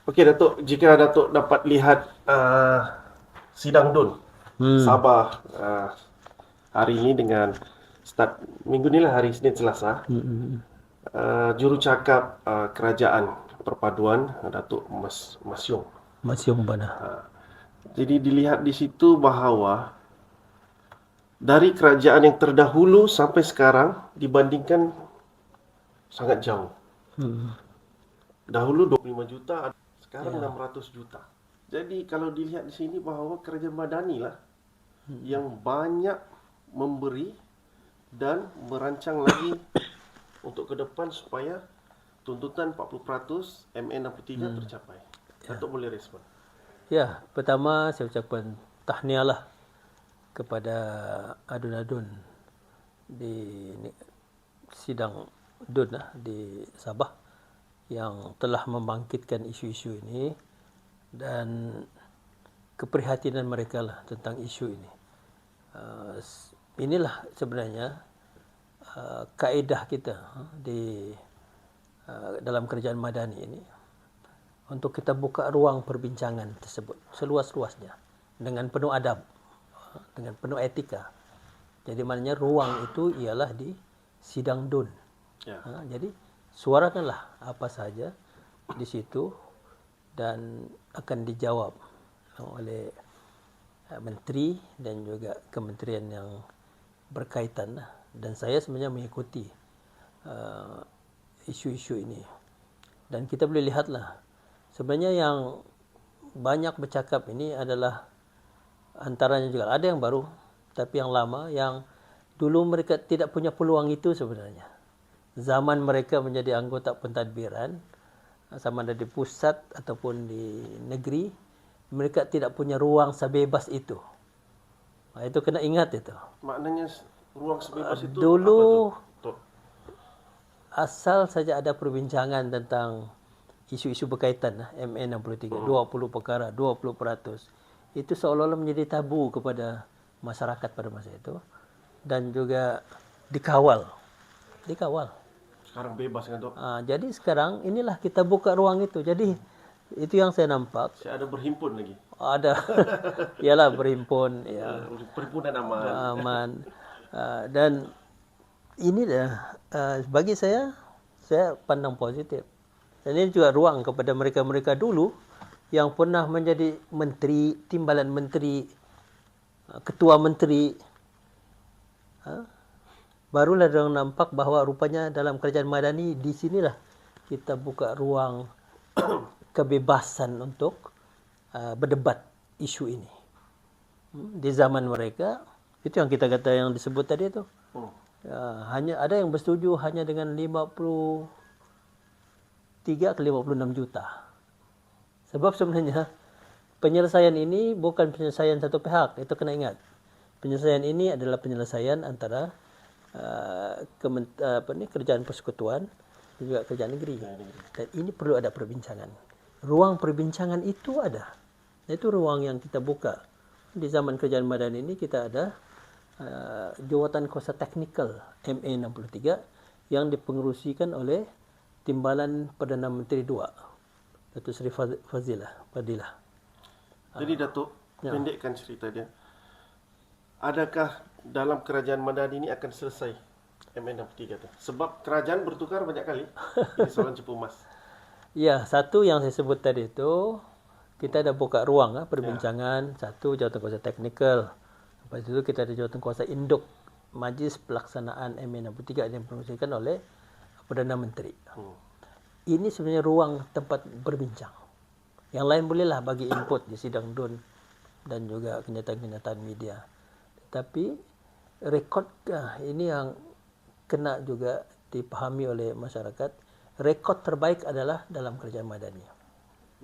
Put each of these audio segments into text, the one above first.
Okey Datuk, jika Datuk dapat lihat sidang DUN Hmm. Sabah hari ini dengan start minggu ni lah, hari Isnin Selasa, jurucakap kerajaan perpaduan Datuk Mas Yong. Masih mana? Jadi dilihat di situ bahawa dari kerajaan yang terdahulu sampai sekarang dibandingkan sangat jauh. Dahulu 25 juta, sekarang 600 juta. Jadi kalau dilihat di sini bahawa kerajaan Madani lah yang banyak memberi dan merancang lagi untuk ke depan supaya tuntutan 40% MN63 tercapai. Datuk boleh respon. Ya, pertama saya ucapkan tahniah lah kepada adun-adun di sidang DUN di Sabah yang telah membangkitkan isu-isu ini dan keprihatinan mereka lah tentang isu ini. Inilah sebenarnya kaedah kita di dalam kerajaan Madani ini, untuk kita buka ruang perbincangan tersebut seluas-luasnya dengan penuh adab, dengan penuh etika. Jadi maknanya ruang itu ialah di sidang DUN. Ya. Jadi suarakanlah apa saja di situ dan akan dijawab oleh menteri dan juga kementerian yang berkaitan. Dan saya sebenarnya mengikuti isu-isu ini. Dan kita boleh lihatlah, sebenarnya yang banyak bercakap ini adalah antaranya juga ada yang baru, tapi yang lama yang dulu mereka tidak punya peluang itu sebenarnya. Zaman mereka menjadi anggota pentadbiran, sama ada di pusat ataupun di negeri, mereka tidak punya ruang sebebas itu. Itu kena ingat itu. Maknanya ruang sebebas itu Dulu apa tu? asal saja ada perbincangan tentang isu-isu berkaitan MN63, 20 perkara, 20%. Itu seolah-olah menjadi tabu kepada masyarakat pada masa itu dan juga dikawal. Sekarang bebas kan tu? Jadi sekarang inilah kita buka ruang itu. Jadi itu yang saya nampak. Saya ada berhimpun lagi. Ada ialah berhimpun ya, Perhimpunan aman. aman. Dan ini dah bagi saya pandang positif. Dan ini juga ruang kepada mereka-mereka dulu yang pernah menjadi menteri, timbalan menteri, ketua menteri. Barulah dia nampak bahawa rupanya dalam kerajaan Madani di sinilah kita buka ruang kebebasan untuk berdebat isu ini. Di zaman mereka itu yang kita kata yang disebut tadi itu. Hanya ada yang bersetuju hanya dengan 53 ke 56 juta. Sebab sebenarnya penyelesaian ini bukan penyelesaian satu pihak, itu kena ingat. Penyelesaian ini adalah penyelesaian antara kerajaan persekutuan dan juga kerajaan negeri. Dan ini perlu ada perbincangan. Ruang perbincangan itu ada. Itu ruang yang kita buka. Di zaman kerajaan Madani ini kita ada jawatan kuasa teknikal MA63 yang dipengerusikan oleh Timbalan Perdana Menteri II, Datuk Seri Fadilah. Jadi Datuk, pendekkan cerita dia. Adakah dalam kerajaan Madani ini akan selesai MN63 tu? Sebab kerajaan bertukar banyak kali. Ini soalan cepu emas. Ya, satu yang saya sebut tadi itu, kita ada buka ruang perbincangan. Satu, jawatan kuasa teknikal. Lepas itu kita ada jawatan kuasa induk, Majlis Pelaksanaan MN63 yang dipengerusikan oleh Perdana Menteri. Ini sebenarnya ruang tempat berbincang. Yang lain bolehlah bagi input di sidang DUN dan juga kenyataan-kenyataan media. Tapi rekod ini yang kena juga dipahami oleh masyarakat. Rekod terbaik adalah dalam kerajaan Madani.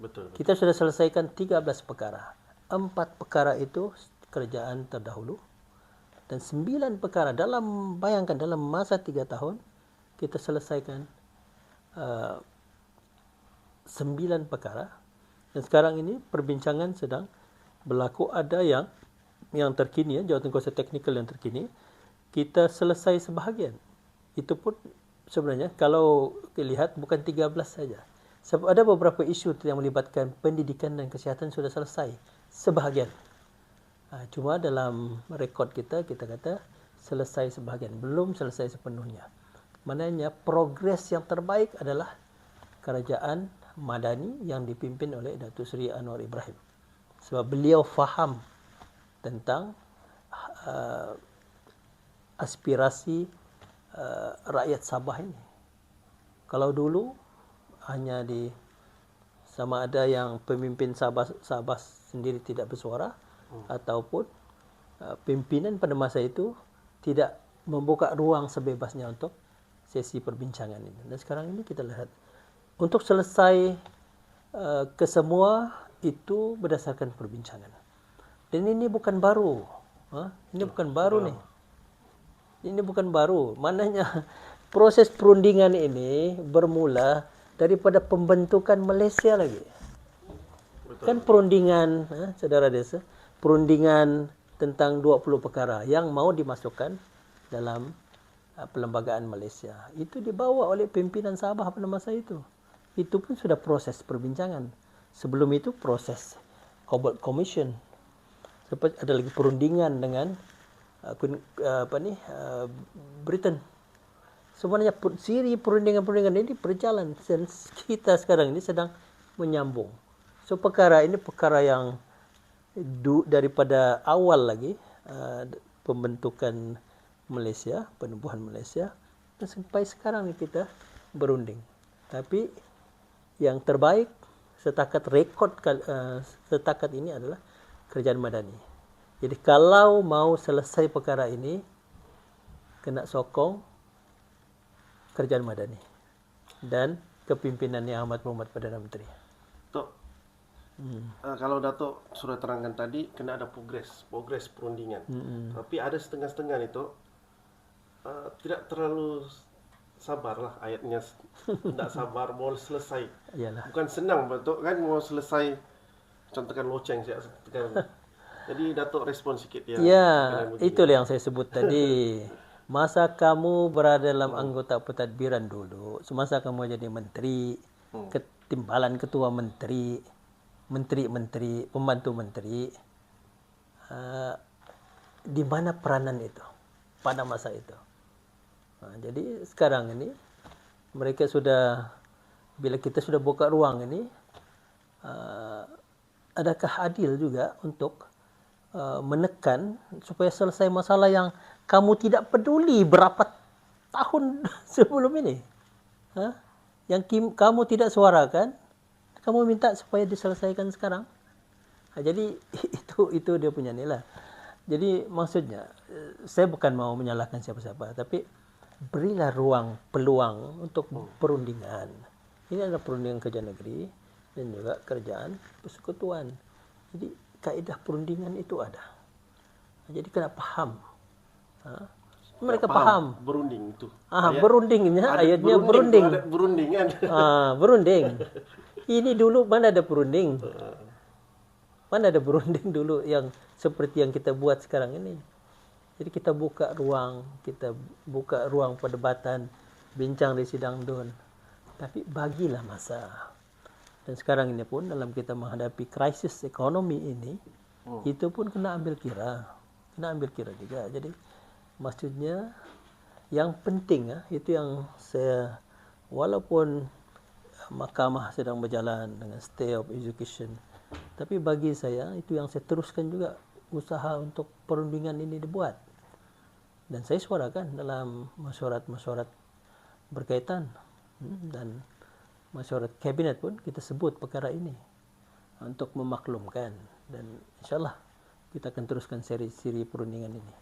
Betul. Kita sudah selesaikan 13 perkara. 4 perkara itu kerajaan terdahulu dan 9 perkara bayangkan dalam masa 3 tahun kita selesaikan 9 perkara. Dan sekarang ini perbincangan sedang berlaku. Ada yang terkini, jawatan kuasa teknikal yang terkini, kita selesai sebahagian. Itu pun sebenarnya kalau dilihat bukan 13 saja. Sebab ada beberapa isu yang melibatkan pendidikan dan kesihatan sudah selesai sebahagian. Cuma dalam rekod kita kata selesai sebahagian, belum selesai sepenuhnya. Maknanya progres yang terbaik adalah kerajaan Madani yang dipimpin oleh Datuk Seri Anwar Ibrahim. Sebab beliau faham tentang aspirasi rakyat Sabah ini. Kalau dulu hanya sama ada yang pemimpin Sabah sendiri tidak bersuara ataupun pimpinan pada masa itu tidak membuka ruang sebebasnya untuk sesi perbincangan ini. Dan sekarang ini kita lihat untuk selesai kesemua itu berdasarkan perbincangan. Dan ini bukan baru. Ini bukan baru nih. Ini bukan baru. Maknanya proses perundingan ini bermula daripada pembentukan Malaysia lagi. Betul. Kan perundingan, saudara desa, perundingan tentang 20 perkara yang mau dimasukkan dalam perlembagaan Malaysia. Itu dibawa oleh pimpinan Sabah pada masa itu. Itu pun sudah proses perbincangan. Sebelum itu proses Cobalt Commission. Seperti ada lagi perundingan dengan Britain. Sebenarnya siri perundingan-perundingan ini berjalan dan kita sekarang ini sedang menyambung. So perkara ini perkara yang daripada awal lagi pembentukan Malaysia, penubuhan Malaysia, dan sampai sekarang ni kita berunding. Tapi yang terbaik setakat rekod setakat ini adalah kerajaan Madani. Jadi kalau mau selesai perkara ini, kena sokong kerajaan Madani dan kepimpinan Yang Amat Berhormat Perdana Menteri. Tok, kalau Datuk sudah terangkan tadi, kena ada progres perundingan. Tapi ada setengah-setengah ni Tok, tidak terlalu sabarlah ayatnya. Tidak sabar, mau selesai. Yalah. Bukan senang Datuk kan mau selesai. Contohkan loceng saya tekan. Jadi Datuk respon sikit ya. Ya, itulah yang saya sebut tadi. Masa kamu berada dalam anggota pentadbiran dulu, semasa kamu jadi menteri, ketimbalan ketua menteri, menteri-menteri, pembantu menteri, di mana peranan itu pada masa itu? Jadi sekarang ini mereka sudah, bila kita sudah buka ruang ini, adakah adil juga untuk menekan supaya selesai masalah yang kamu tidak peduli berapa tahun sebelum ini, yang kamu tidak suarakan, kamu minta supaya diselesaikan sekarang. Jadi itu dia punya nilai. Jadi maksudnya saya bukan mau menyalahkan siapa-siapa, tapi berilah peluang untuk perundingan. Ini adalah perundingan kerajaan negeri dan juga kerajaan persekutuan. Jadi kaedah perundingan itu ada. Jadi kena faham. Mereka faham berunding itu. Berundingnya ayatnya berunding. Ada berunding kan. Berunding. Ini dulu mana ada berunding? Mana ada berunding dulu yang seperti yang kita buat sekarang ini. Jadi kita buka ruang perdebatan, bincang di sidang DUN. Tapi bagilah masa. Dan sekarang ini pun dalam kita menghadapi krisis ekonomi ini, itu pun kena ambil kira. Kena ambil kira juga. Jadi maksudnya yang penting itu yang saya, walaupun mahkamah sedang berjalan dengan stay of execution, tapi bagi saya itu yang saya teruskan juga usaha untuk perundingan ini dibuat. Dan saya suarakan dalam mesyuarat-mesyuarat berkaitan dan mesyuarat kabinet pun kita sebut perkara ini untuk memaklumkan, dan insyaAllah kita akan teruskan seri perundingan ini.